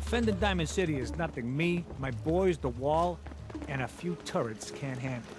Defending Diamond City is nothing me, my boys, the wall, and a few turrets can't handle.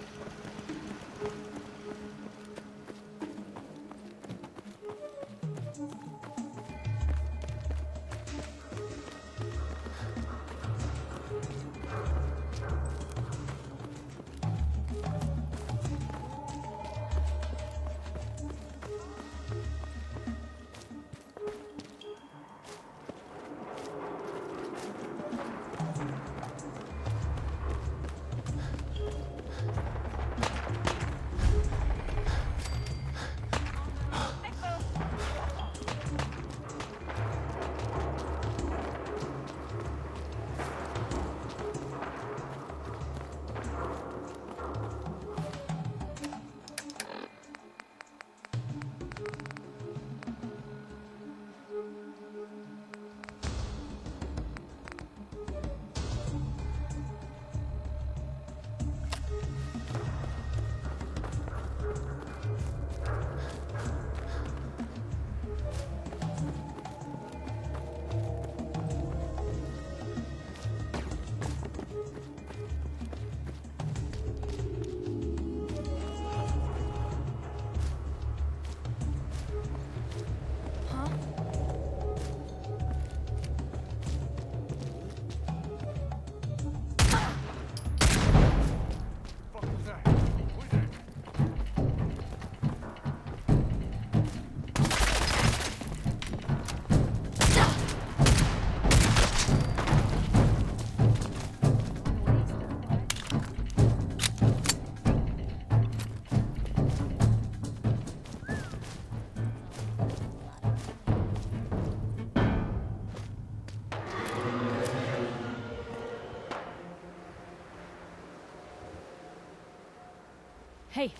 Hey,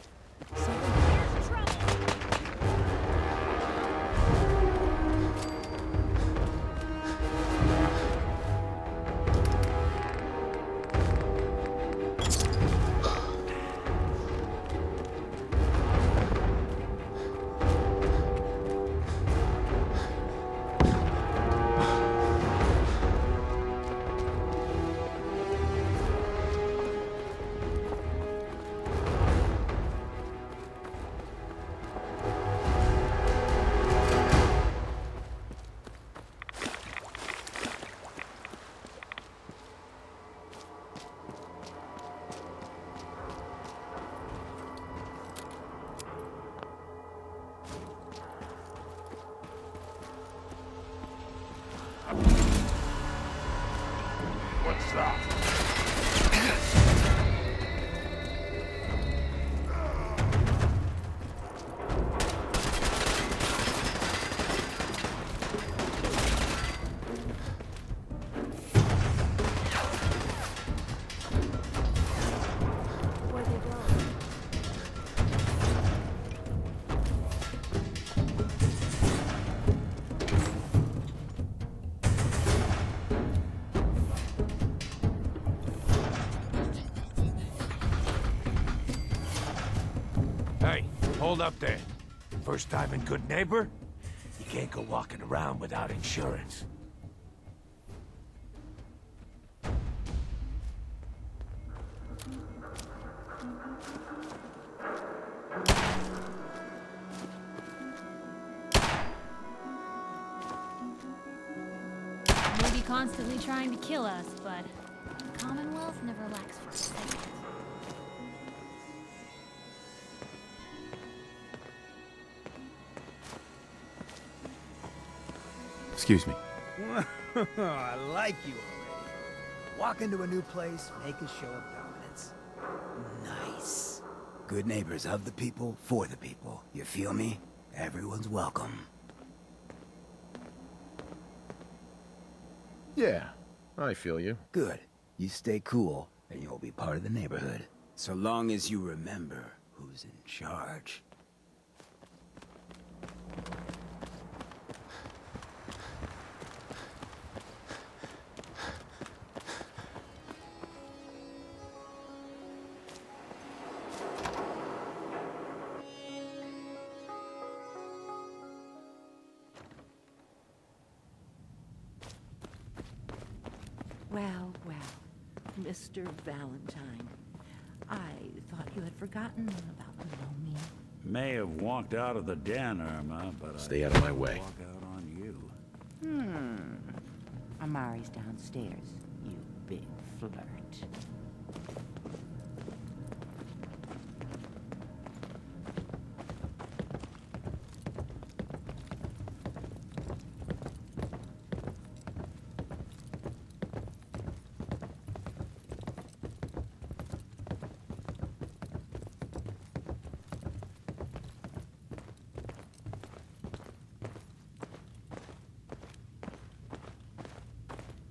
here's trouble. What's that? Where'd they go? Hey, hold up there. First time in Good Neighbor? You can't go walking around without insurance. Maybe constantly trying to kill us, but the Commonwealth never lacks for a second. Excuse me. I like you already. Walk into a new place, make a show of dominance. Nice. Good neighbors of the people, for the people. You feel me? Everyone's welcome. Yeah, I feel you. Good. You stay cool, and you'll be part of the neighborhood. So long as you remember who's in charge. Well, well, Mr. Valentine. I thought you had forgotten about Lomi. May have walked out of the den, Irma, but Stay I out of my didn't way. walk out on you. Amari's downstairs, you big flirt.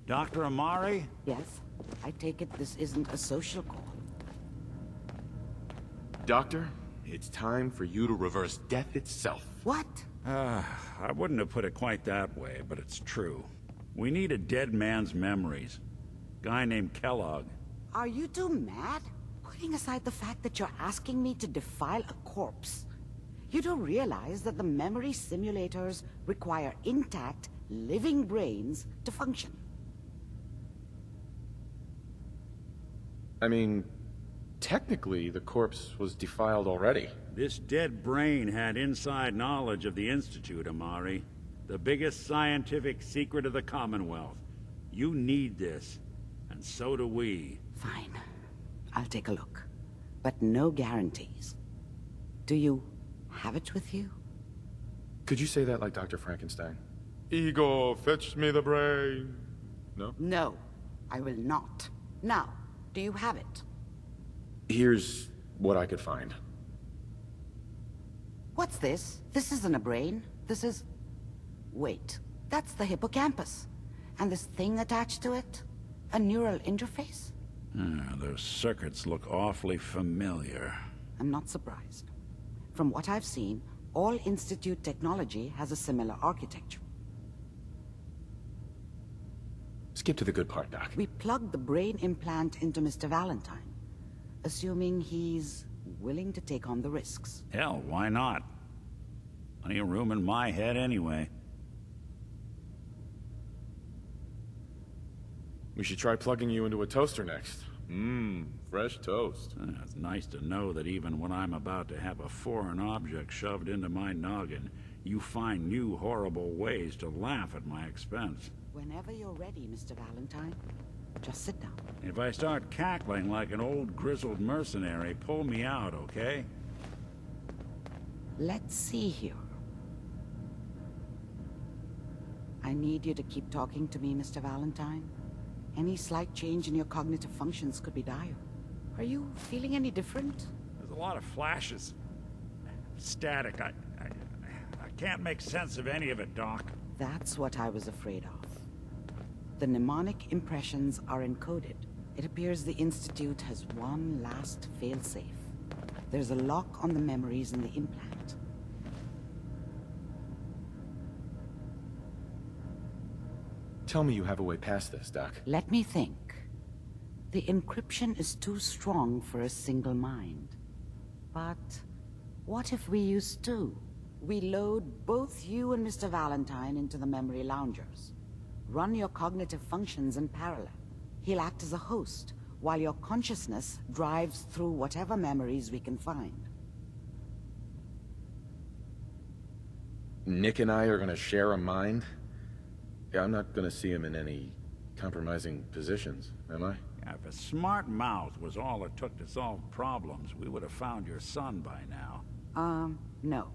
Dr. Amari? Yes? I take it this isn't a social call. Doctor, it's time for you to reverse death itself. What? I wouldn't have put it quite that way, but it's true. We need a dead man's memories. Guy named Kellogg. Are you two mad? Putting aside the fact that you're asking me to defile a corpse, you do realize that the memory simulators require intact, living brains to function. I mean, technically, the corpse was defiled already. This dead brain had inside knowledge of the Institute, Amari. The biggest scientific secret of the Commonwealth. You need this, and so do we. Fine. I'll take a look. But no guarantees. Do you have it with you? Could you say that like Dr. Frankenstein? Ego, fetch me the brain. No? No, I will not. Now, do you have it? Here's what I could find. What's this? This isn't a brain. This is... Wait, that's the hippocampus. And this thing attached to it? A neural interface? Those circuits look awfully familiar. I'm not surprised. From what I've seen, all Institute technology has a similar architecture. Skip to the good part, Doc. We plugged the brain implant into Mr. Valentine, assuming he's willing to take on the risks. Hell, why not? Plenty of room in my head anyway. We should try plugging you into a toaster next. Fresh toast. It's nice to know that even when I'm about to have a foreign object shoved into my noggin, you find new horrible ways to laugh at my expense. Whenever you're ready, Mr. Valentine, just sit down. If I start cackling like an old grizzled mercenary, pull me out, okay? Let's see here. I need you to keep talking to me, Mr. Valentine. Any slight change in your cognitive functions could be dire. Are you feeling any different? There's a lot of flashes. Static. I can't make sense of any of it, Doc. That's what I was afraid of. The mnemonic impressions are encoded. It appears the Institute has one last failsafe. There's a lock on the memories in the implant. Tell me you have a way past this, Doc. Let me think. The encryption is too strong for a single mind. But what if we use two? We load both you and Mr. Valentine into the memory loungers. Run your cognitive functions in parallel. He'll act as a host, while your consciousness drives through whatever memories we can find. Nick and I are gonna share a mind? Yeah, I'm not gonna see him in any compromising positions, am I? If a smart mouth was all it took to solve problems, we would have found your son by now. No.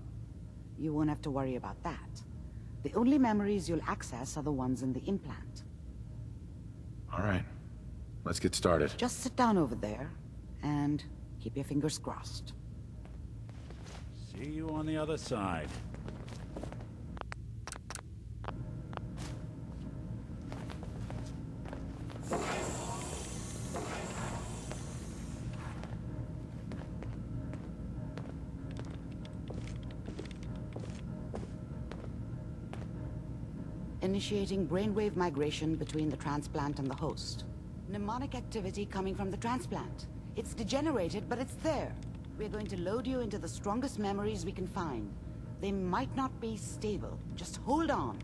You won't have to worry about that. The only memories you'll access are the ones in the implant. All right. Let's get started. Just sit down over there, and keep your fingers crossed. See you on the other side. Initiating brainwave migration between the transplant and the host. Mnemonic activity coming from the transplant. It's degenerated, but it's there. We're going to load you into the strongest memories we can find. They might not be stable. Just hold on.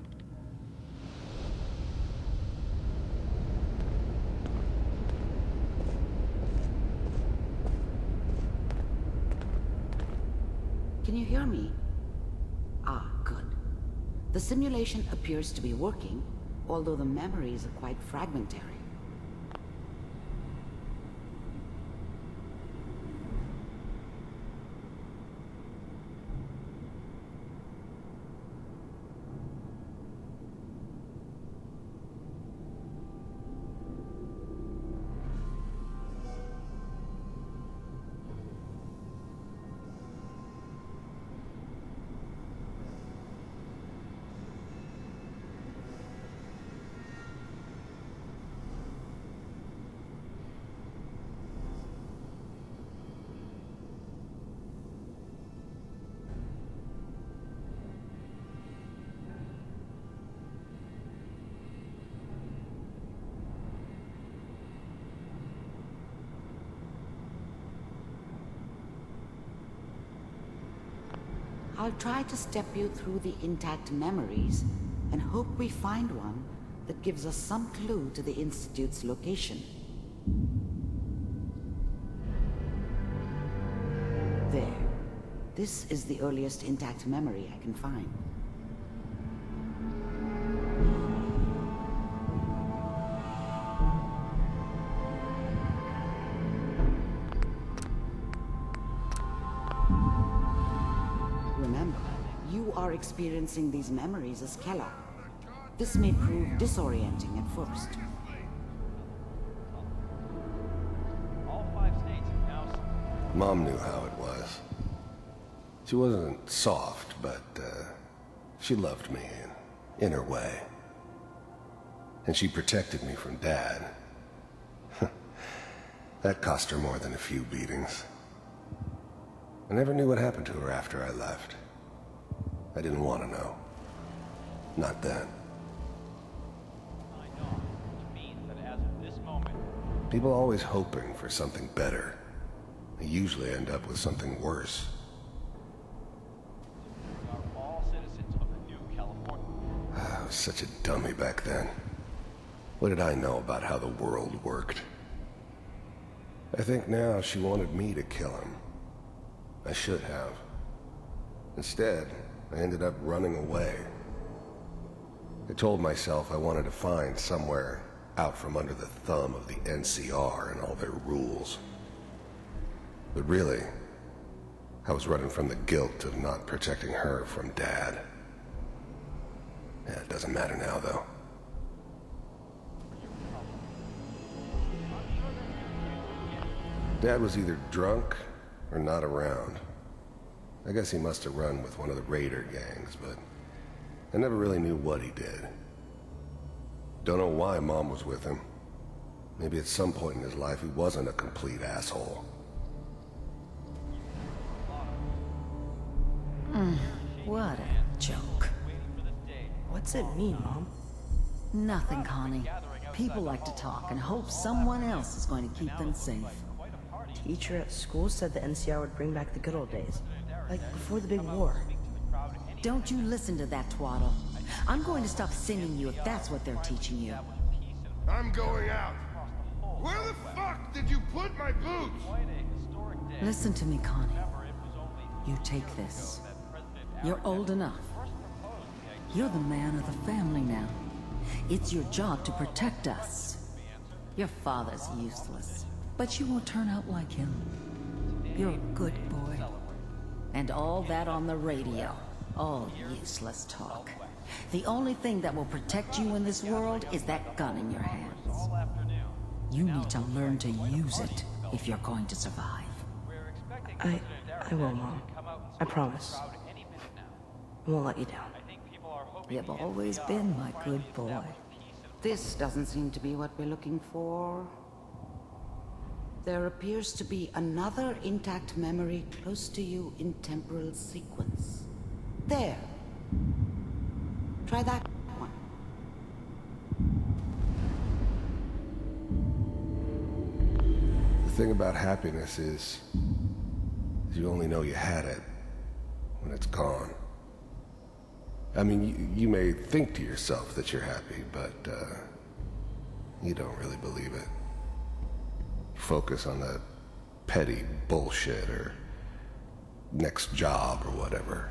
Can you hear me? Ah, good. The simulation appears to be working, although the memories are quite fragmentary. I'll try to step you through the intact memories and hope we find one that gives us some clue to the Institute's location. There. This is the earliest intact memory I can find. Remember, you are experiencing these memories as Keller. This may prove disorienting at first. Mom knew how it was. She wasn't soft, but she loved me in her way. And she protected me from Dad. That cost her more than a few beatings. I never knew what happened to her after I left. I didn't want to know. Not then. I know, which means that as of this moment, People always hoping for something better. They usually end up with something worse. we are all citizens of the new California. I was such a dummy back then. What did I know about how the world worked? I think now she wanted me to kill him. I should have. Instead, I ended up running away. I told myself I wanted to find somewhere out from under the thumb of the NCR and all their rules. But really, I was running from the guilt of not protecting her from Dad. Yeah, it doesn't matter now, though. Dad was either drunk or not around. I guess he must have run with one of the raider gangs, but I never really knew what he did. Don't know why Mom was with him. Maybe at some point in his life he wasn't a complete asshole. What a joke. What's it mean, Mom? Nothing, Connie. People like to talk and hope someone else is going to keep them safe. Teacher at school said the NCR would bring back the good old days. Like before the big war. Don't you listen to that twaddle. I'm going to stop singing you if that's what they're teaching you. I'm going out. Where the fuck did you put my boots? Listen to me, Connie. You take this. You're old enough. You're the man of the family now. It's your job to protect us. Your father's useless, but you won't turn out like him. You're a good boy. And all that on the radio. All useless talk. The only thing that will protect you in this world is that gun in your hands. You need to learn to use it if you're going to survive. I will, Mom. I promise. I won't let you down. You've always been my good boy. This doesn't seem to be what we're looking for. There appears to be another intact memory close to you in temporal sequence. There. Try that one. The thing about happiness is you only know you had it when it's gone. I mean, you may think to yourself that you're happy, but you don't really believe it. Focus on the petty bullshit or next job or whatever.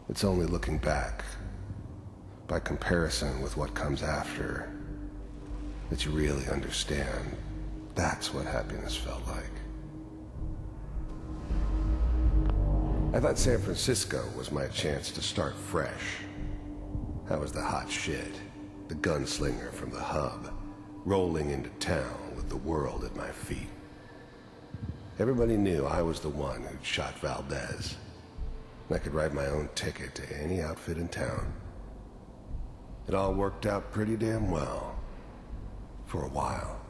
It's only looking back, by comparison with what comes after, that you really understand that's what happiness felt like. I thought San Francisco was my chance to start fresh. I was the hot shit, the gunslinger from the hub, rolling into town with the world at my feet. Everybody knew I was the one who'd shot Valdez. And I could write my own ticket to any outfit in town. It all worked out pretty damn well. For a while.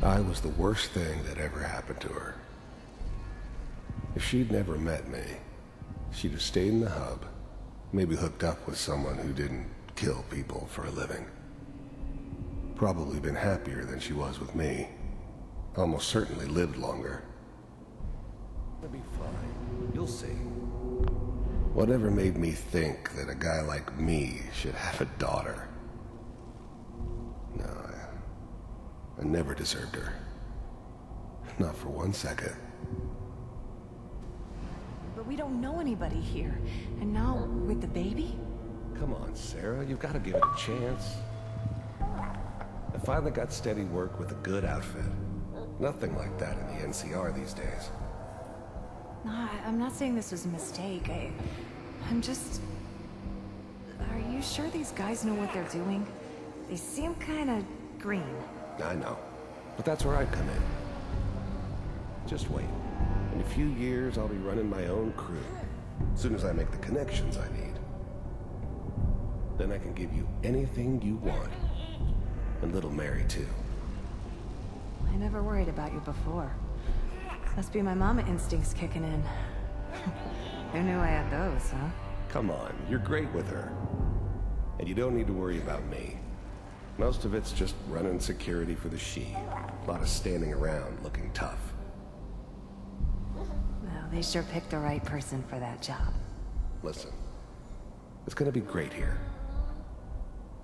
I was the worst thing that ever happened to her. If she'd never met me, she'd have stayed in the hub, maybe hooked up with someone who didn't kill people for a living. Probably been happier than she was with me. Almost certainly lived longer. It'll be fine. You'll see. Whatever made me think that a guy like me should have a daughter? No, I never deserved her. Not for 1 second. But we don't know anybody here. And now, with the baby? Come on, Sarah, you've got to give it a chance. I finally got steady work with a good outfit. Nothing like that in the NCR these days. No, I'm not saying this was a mistake. I'm just... Are you sure these guys know what they're doing? They seem kinda green. I know. But that's where I come in. Just wait. In a few years, I'll be running my own crew. As soon as I make the connections I need. Then I can give you anything you want. And little Mary, too. I never worried about you before. Must be my mama instincts kicking in. Who knew I had those, huh? Come on, you're great with her. And you don't need to worry about me. Most of it's just running security for the she. A lot of standing around looking tough. Well, they sure picked the right person for that job. Listen, it's gonna be great here.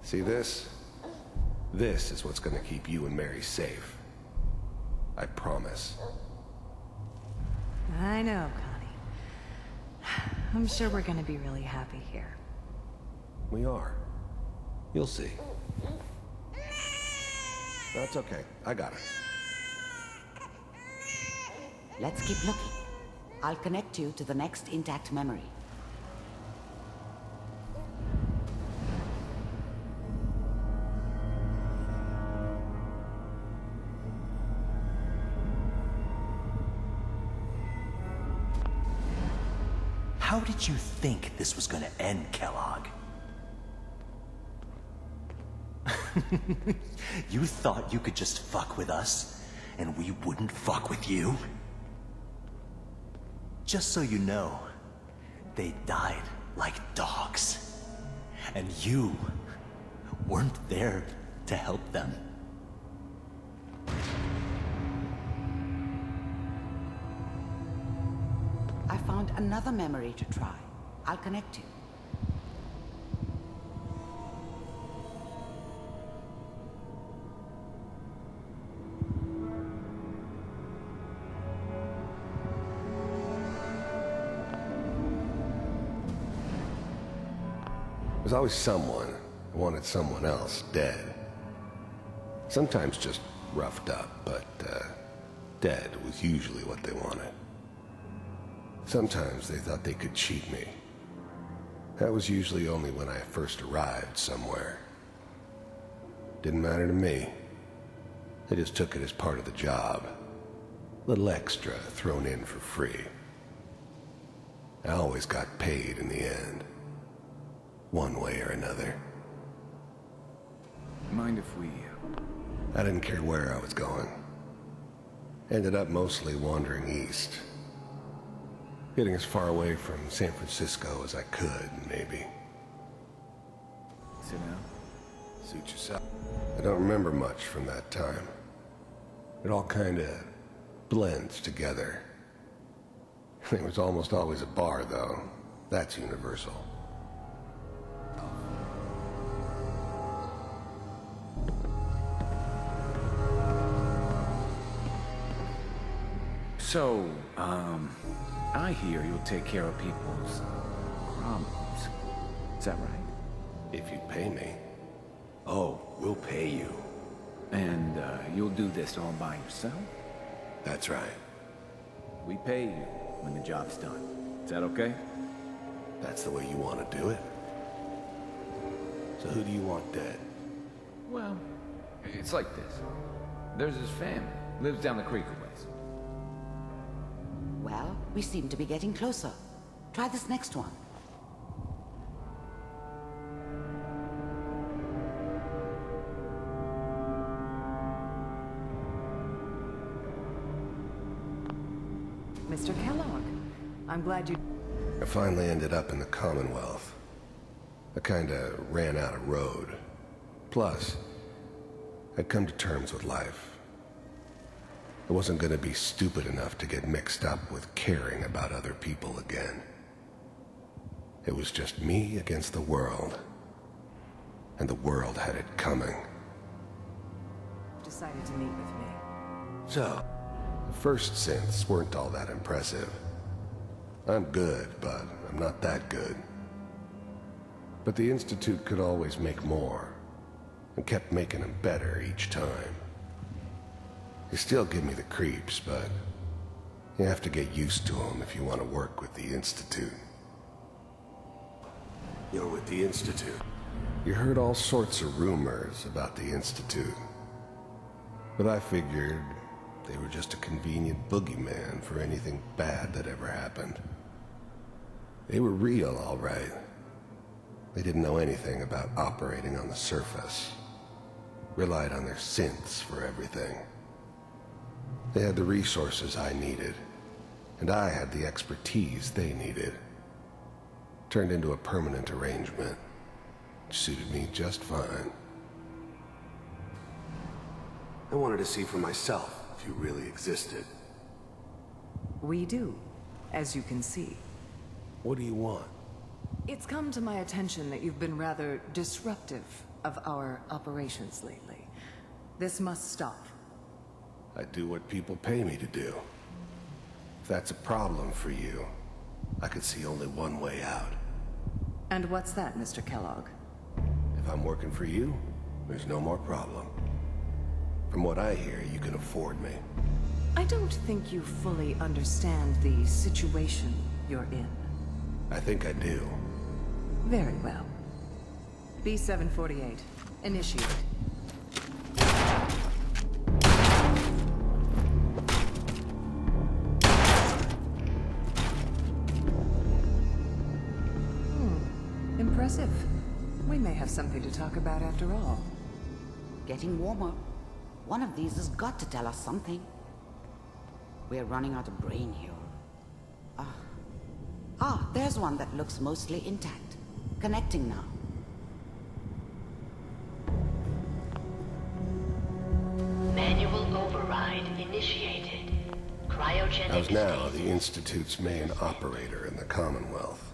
See this? This is what's gonna keep you and Mary safe. I promise. I know, Connie. I'm sure we're gonna be really happy here. We are. You'll see. That's okay. I got it. Let's keep looking. I'll connect you to the next intact memory. How did you think this was gonna end, Kellogg? You thought you could just fuck with us, and we wouldn't fuck with you? Just so you know, they died like dogs. And you weren't there to help them. I found another memory to try. I'll connect you. There's always someone who wanted someone else dead. Sometimes just roughed up, but dead was usually what they wanted. Sometimes they thought they could cheat me. That was usually only when I first arrived somewhere. Didn't matter to me. They just took it as part of the job. Little extra thrown in for free. I always got paid in the end. One way or another. Mind if we... I didn't care where I was going. Ended up mostly wandering east. Getting as far away from San Francisco as I could, maybe. Sit down. Suit yourself. I don't remember much from that time. It all kinda blends together. There was almost always a bar, though. That's universal. So, I hear you'll take care of people's problems. Is that right? If you pay me. Oh, we'll pay you. And, you'll do this all by yourself? That's right. We pay you when the job's done. Is that okay? That's the way you want to do it? So who do you want dead? Well, it's like this. There's his family. Lives down the creek a ways. Well, we seem to be getting closer. Try this next one. Mr. Kellogg, I'm glad you... I finally ended up in the Commonwealth. I kinda ran out of road. Plus, I'd come to terms with life. I wasn't gonna be stupid enough to get mixed up with caring about other people again. It was just me against the world. And the world had it coming. decided to meet with me. So, the first synths weren't all that impressive. I'm good, but I'm not that good. But the Institute could always make more, and kept making them better each time. They still give me the creeps, but you have to get used to them if you want to work with the Institute. You're with the Institute. You heard all sorts of rumors about the Institute. But I figured they were just a convenient boogeyman for anything bad that ever happened. They were real, all right. They didn't know anything about operating on the surface. Relied on their synths for everything. They had the resources I needed, and I had the expertise they needed. Turned into a permanent arrangement, which suited me just fine. I wanted to see for myself if you really existed. We do, as you can see. What do you want? It's come to my attention that you've been rather disruptive of our operations lately. This must stop. I do what people pay me to do. If that's a problem for you, I could see only one way out. And what's that, Mr. Kellogg? If I'm working for you, there's no more problem. From what I hear, you can afford me. I don't think you fully understand the situation you're in. I think I do. Very well. B-748, initiate. Impressive. We may have something to talk about after all. Getting warmer. One of these has got to tell us something. We're running out of brain here. There's one that looks mostly intact. Connecting now. Manual override initiated. Cryogenic I was now stasis. the Institute's main operator in the Commonwealth.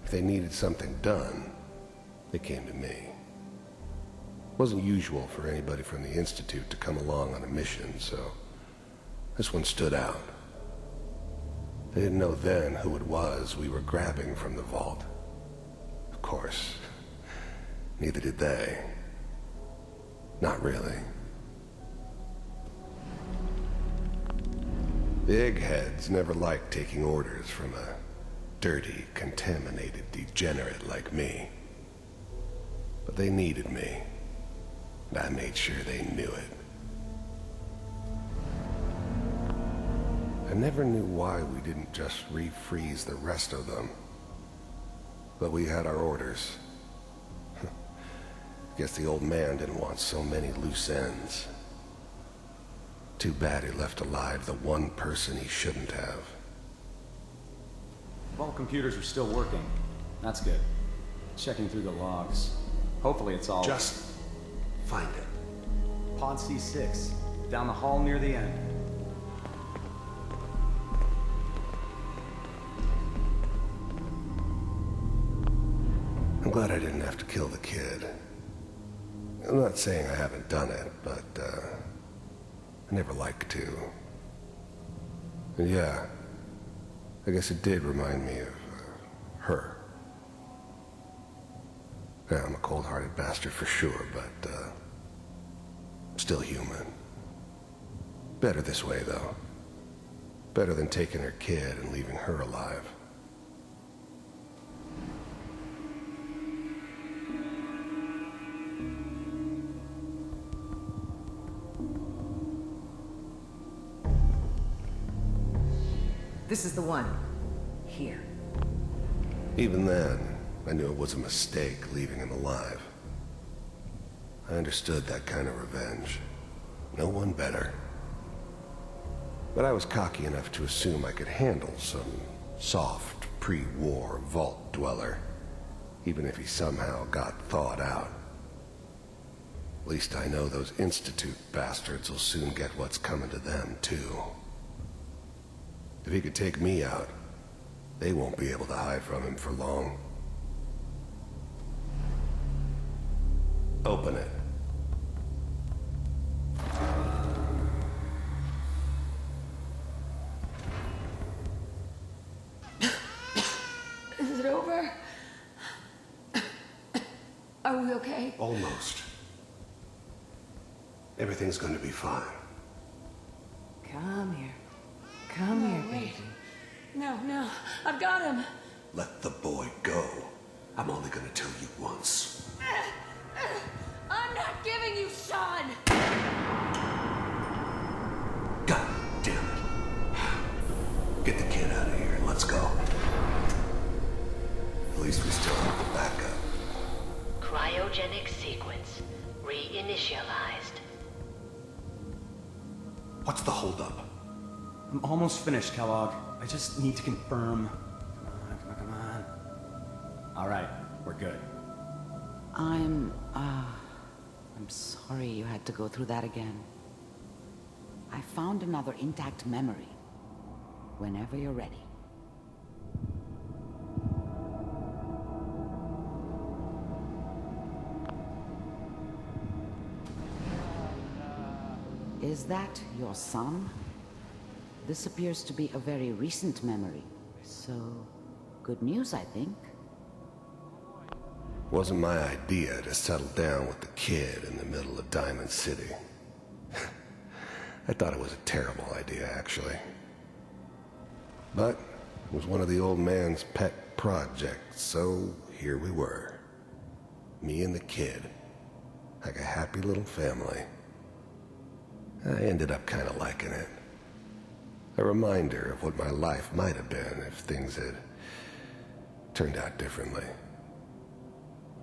If they needed something done, they came to me. It wasn't usual for anybody from the Institute to come along on a mission, so this one stood out. They didn't know then who it was we were grabbing from the vault. Of course, neither did they. Not really. The eggheads never liked taking orders from a dirty, contaminated degenerate like me. But they needed me, and I made sure they knew it. I never knew why we didn't just refreeze the rest of them. But we had our orders. Guess the old man didn't want so many loose ends. Too bad he left alive the one person he shouldn't have. All computers are still working. That's good. Checking through the logs. Hopefully it's all... Just find it. Pod C6, down the hall near the end. I'm glad I didn't have to kill the kid. I'm not saying I haven't done it, but I never like to. And yeah, I guess it did remind me of her. Yeah, I'm a cold-hearted bastard for sure, but still human. Better this way, though. Better than taking her kid and leaving her alive. This is the one. Here. Even then, I knew it was a mistake leaving him alive. I understood that kind of revenge. No one better. But I was cocky enough to assume I could handle some soft, pre-war vault dweller, even if he somehow got thawed out. At least I know those Institute bastards will soon get what's coming to them, too. If he could take me out, they won't be able to hide from him for long. Open it. Is it over? Are we okay? Almost. Everything's gonna be fine. Come here. Come here, baby. No, no. I've got him. Let the boy go. I'm only gonna tell you once. I'm not giving you Sean! God damn it. Get the kid out of here and let's go. At least we still have the backup. Cryogenic sequence reinitialized. What's the holdup? I'm almost finished, Kellogg. I just need to confirm. Come on. All right, we're good. I'm sorry you had to go through that again. I found another intact memory. Whenever you're ready. Is that your son? This appears to be a very recent memory. So, good news, I think. Wasn't my idea to settle down with the kid in the middle of Diamond City. I thought it was a terrible idea, actually. But it was one of the old man's pet projects, so here we were. Me and the kid. Like a happy little family. I ended up kind of liking it. A reminder of what my life might have been if things had turned out differently.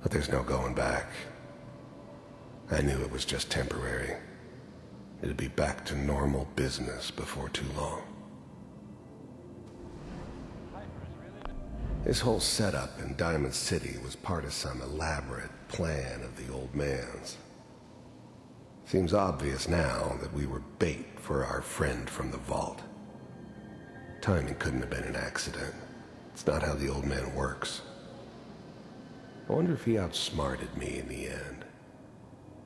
But there's no going back. I knew it was just temporary. It'd be back to normal business before too long. This whole setup in Diamond City was part of some elaborate plan of the old man's. Seems obvious now that we were bait for our friend from the vault. Timing couldn't have been an accident. It's not how the old man works. I wonder if he outsmarted me in the end.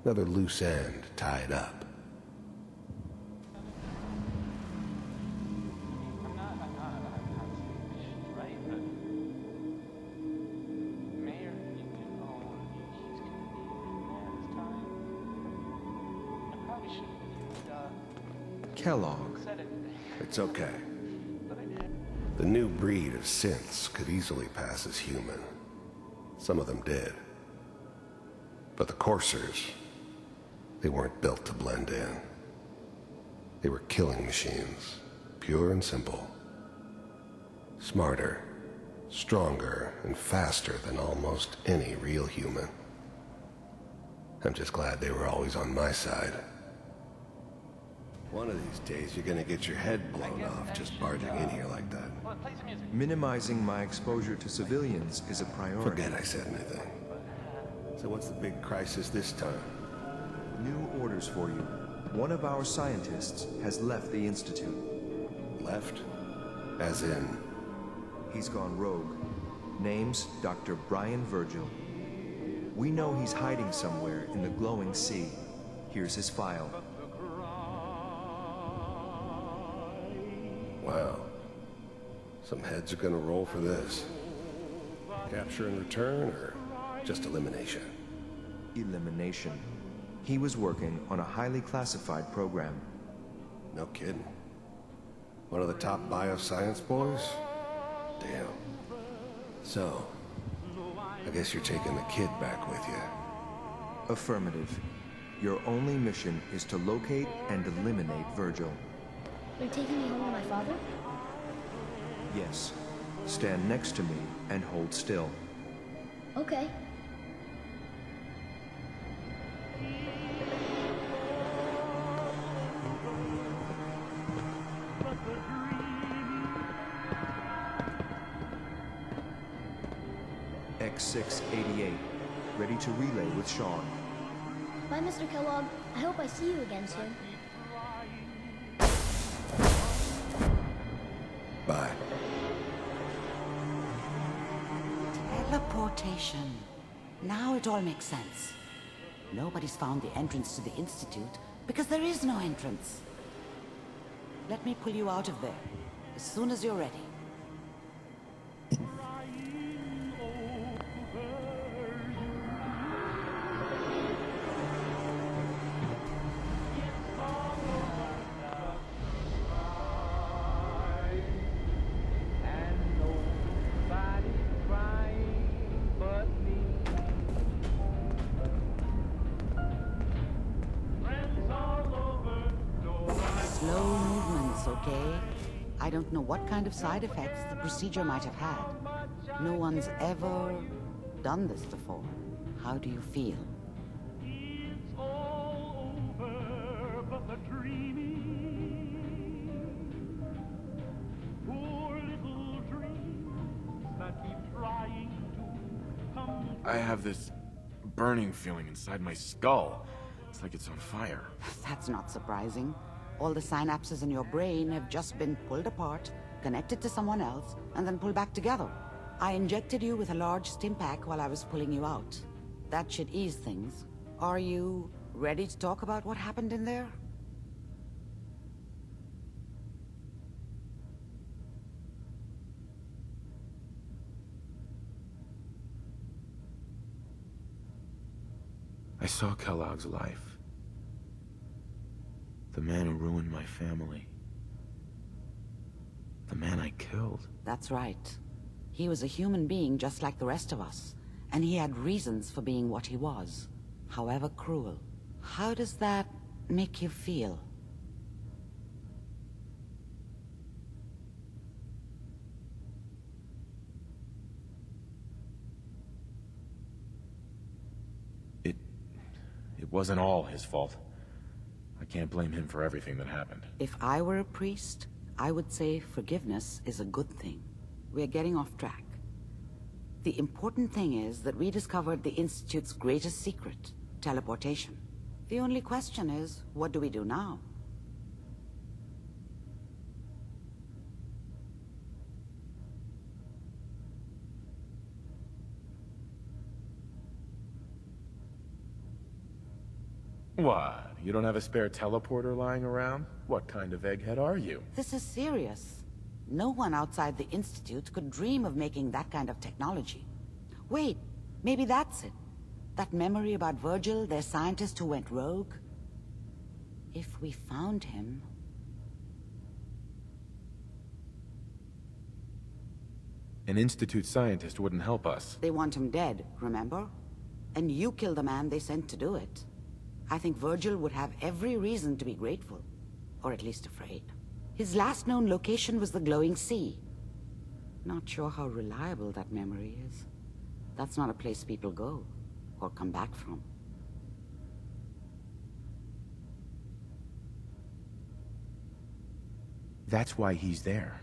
Another loose end tied up. Kellogg. It's okay. The new breed of synths could easily pass as human. Some of them did. But the coursers, they weren't built to blend in. They were killing machines, pure and simple. Smarter, stronger, and faster than almost any real human. I'm just glad they were always on my side. One of these days, you're gonna get your head blown off just barging in here like that. Minimizing my exposure to civilians is a priority. Forget I said anything. So what's the big crisis this time? New orders for you. One of our scientists has left the Institute. Left? As in? He's gone rogue. Name's Dr. Brian Virgil. We know he's hiding somewhere in the glowing sea. Here's his file. Wow. Some heads are gonna roll for this. Capture and return, or just elimination? Elimination. He was working on a highly classified program. No kidding. One of the top bioscience boys? Damn. So, I guess you're taking the kid back with you. Affirmative. Your only mission is to locate and eliminate Virgil. You're taking me home with my father? Yes. Stand next to me and hold still. Okay. X688, ready to relay with Sean. Bye, Mr. Kellogg. I hope I see you again soon. Bye. Teleportation. Now it all makes sense. Nobody's found the entrance to the Institute because there is no entrance. Let me pull you out of there as soon as you're ready. Slow movements, okay? I don't know what kind of side effects the procedure might have had. No one's ever done this before. How do you feel? I have this burning feeling inside my skull. It's like it's on fire. That's not surprising. All the synapses in your brain have just been pulled apart, connected to someone else, and then pulled back together. I injected you with a large stim pack while I was pulling you out. That should ease things. Are you ready to talk about what happened in there? I saw Kellogg's life. The man who ruined my family. The man I killed. That's right. He was a human being just like the rest of us, and he had reasons for being what he was, however cruel. How does that make you feel? It wasn't all his fault. I can't blame him for everything that happened. If I were a priest, I would say forgiveness is a good thing. We're getting off track. The important thing is that we discovered the Institute's greatest secret, teleportation. The only question is, what do we do now? What? You don't have a spare teleporter lying around? What kind of egghead are you? This is serious. No one outside the Institute could dream of making that kind of technology. Wait, maybe that's it. That memory about Virgil, their scientist who went rogue? If we found him... An Institute scientist wouldn't help us. They want him dead, remember? And you killed the man they sent to do it. I think Virgil would have every reason to be grateful. Or at least afraid. His last known location was the glowing sea. Not sure how reliable that memory is. That's not a place people go, or come back from. That's why he's there.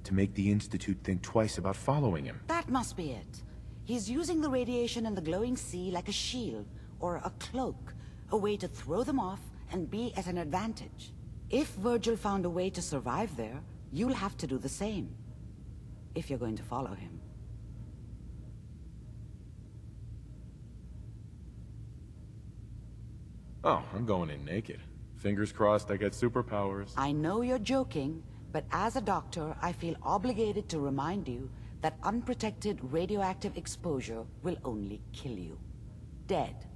To make the Institute think twice about following him. That must be it. He's using the radiation in the glowing sea like a shield, or a cloak. A way to throw them off and be at an advantage. If Virgil found a way to survive there, you'll have to do the same. If you're going to follow him. Oh, I'm going in naked. Fingers crossed I get superpowers. I know you're joking, But as a doctor, I feel obligated to remind you that unprotected radioactive exposure will only kill you. Dead.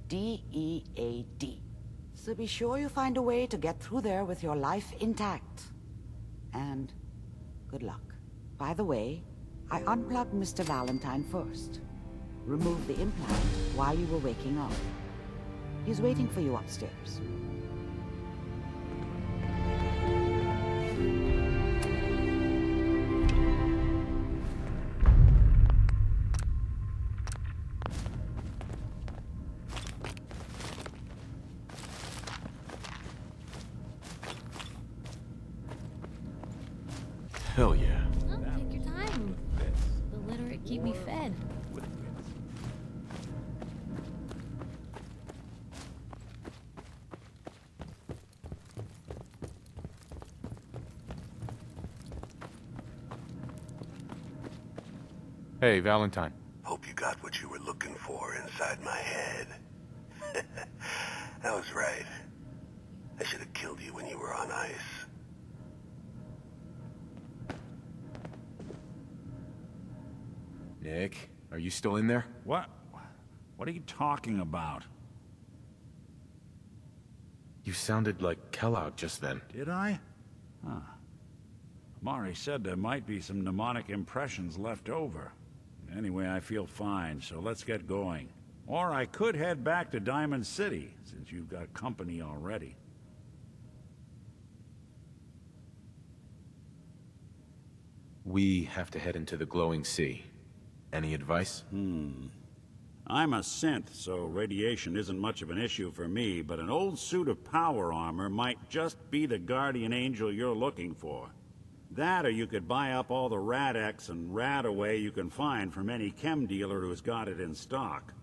D-E-A-D. So be sure you find a way to get through there with your life intact. And good luck. By the way, I unplugged Mr. Valentine first. Removed the implant while you were waking up. He's waiting for you upstairs. Hell yeah. Oh, take your time. The literate keep me fed. Hey, Valentine. Hope you got what you were looking for inside my head. I was right. I should have killed you when you were on ice. Nick, are you still in there? What? What are you talking about? You sounded like Kellogg just then. Did I? Huh. Mari said there might be some mnemonic impressions left over. Anyway, I feel fine, so let's get going. Or I could head back to Diamond City, since you've got company already. We have to head into the glowing sea. Any advice? I'm a synth, so radiation isn't much of an issue for me, but an old suit of power armor might just be the guardian angel you're looking for. That, or you could buy up all the Rad-X and Rad-Away you can find from any chem dealer who's got it in stock.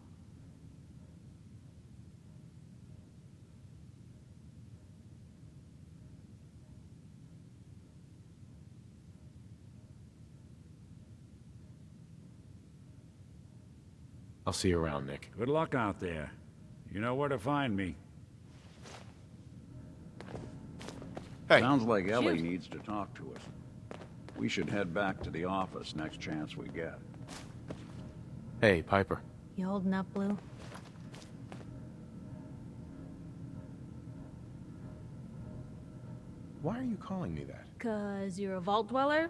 I'll see you around, Nick. Good luck out there. You know where to find me. Hey. Sounds like Ellie needs to talk to us. We should head back to the office next chance we get. Hey, Piper. You holding up, Blue? Why are you calling me that? 'Cause you're a vault dweller?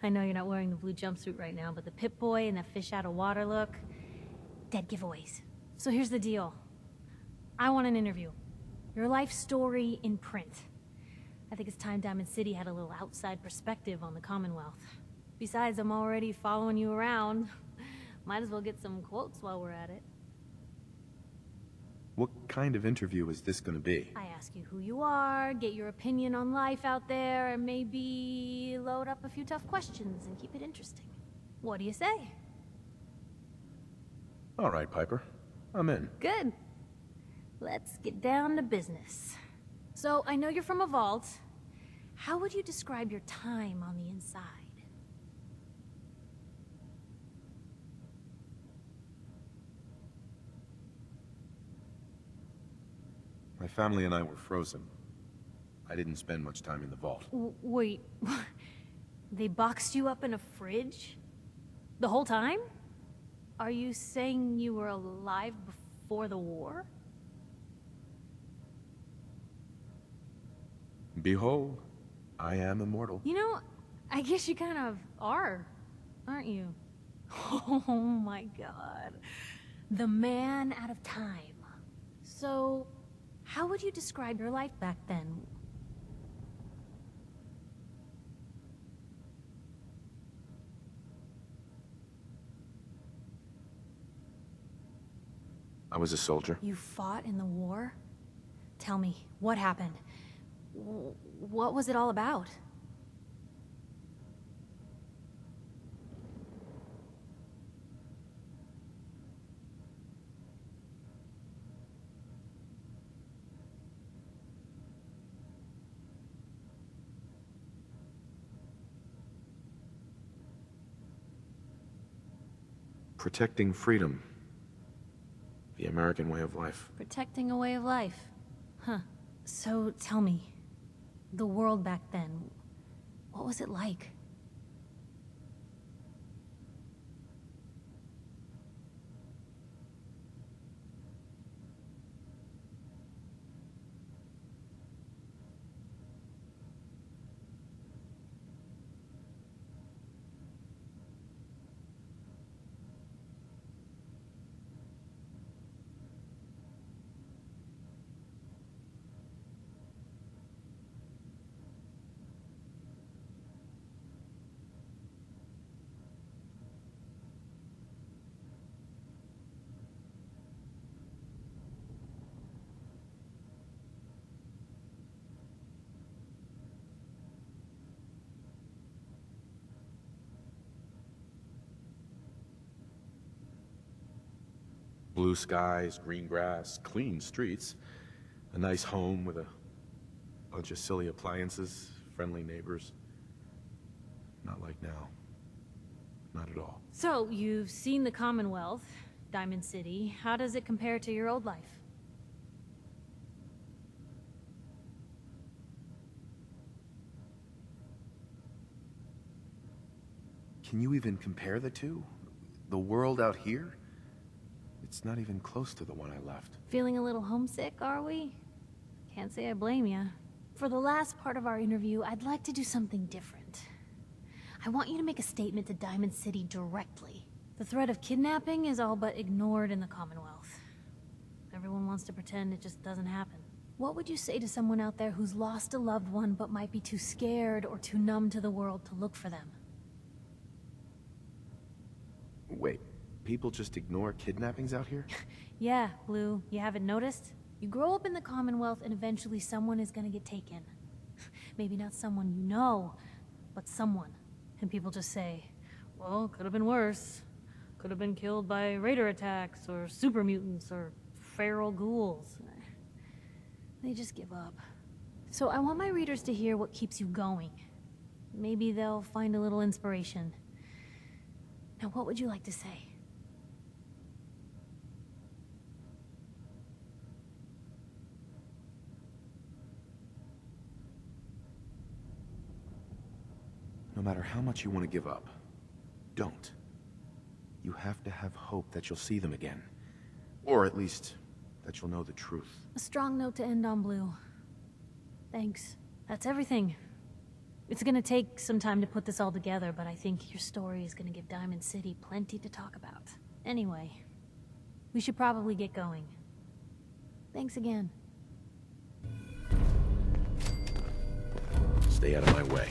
I know you're not wearing the blue jumpsuit right now, but the Pip-Boy and that fish out of water look... dead giveaways. So here's the deal. I want an interview. Your life story in print. I think it's time Diamond City had a little outside perspective on the Commonwealth. Besides, I'm already following you around. Might as well get some quotes while we're at it. What kind of interview is this gonna be? I ask you who you are, get your opinion on life out there, and maybe load up a few tough questions and keep it interesting. What do you say? All right, Piper. I'm in. Good. Let's get down to business. So, I know you're from a vault. How would you describe your time on the inside? My family and I were frozen. I didn't spend much time in the vault. Wait, they boxed you up in a fridge? The whole time? Are you saying you were alive before the war? Behold, I am immortal. You know, I guess you kind of are, aren't you? Oh my god. The man out of time. So, how would you describe your life back then? I was a soldier. You fought in the war? Tell me, what happened? What was it all about? Protecting freedom. The American way of life. Protecting a way of life. Huh. So, tell me, The world back then, what was it like? Blue skies, green grass, clean streets. A nice home with a bunch of silly appliances, friendly neighbors. Not like now. Not at all. So, you've seen the Commonwealth, Diamond City. How does it compare to your old life? Can you even compare the two? The world out here? It's not even close to the one I left. Feeling a little homesick, are we? Can't say I blame ya. For the last part of our interview, I'd like to do something different. I want you to make a statement to Diamond City directly. The threat of kidnapping is all but ignored in the Commonwealth. Everyone wants to pretend it just doesn't happen. What would you say to someone out there who's lost a loved one but might be too scared or too numb to the world to look for them? Wait, people just ignore kidnappings out here? Yeah, Blue, you haven't noticed? You grow up in the Commonwealth and eventually someone is gonna get taken. Maybe not someone you know, but someone. And people just say, well, could have been worse. Could have been killed by raider attacks, or super mutants, or feral ghouls. They just give up. So I want my readers to hear what keeps you going. Maybe they'll find a little inspiration. Now, what would you like to say? No matter how much you want to give up, don't. You have to have hope that you'll see them again. Or at least, that you'll know the truth. A strong note to end on, Blue. Thanks. That's everything. It's gonna take some time to put this all together, but I think your story is gonna give Diamond City plenty to talk about. Anyway, we should probably get going. Thanks again. Stay out of my way.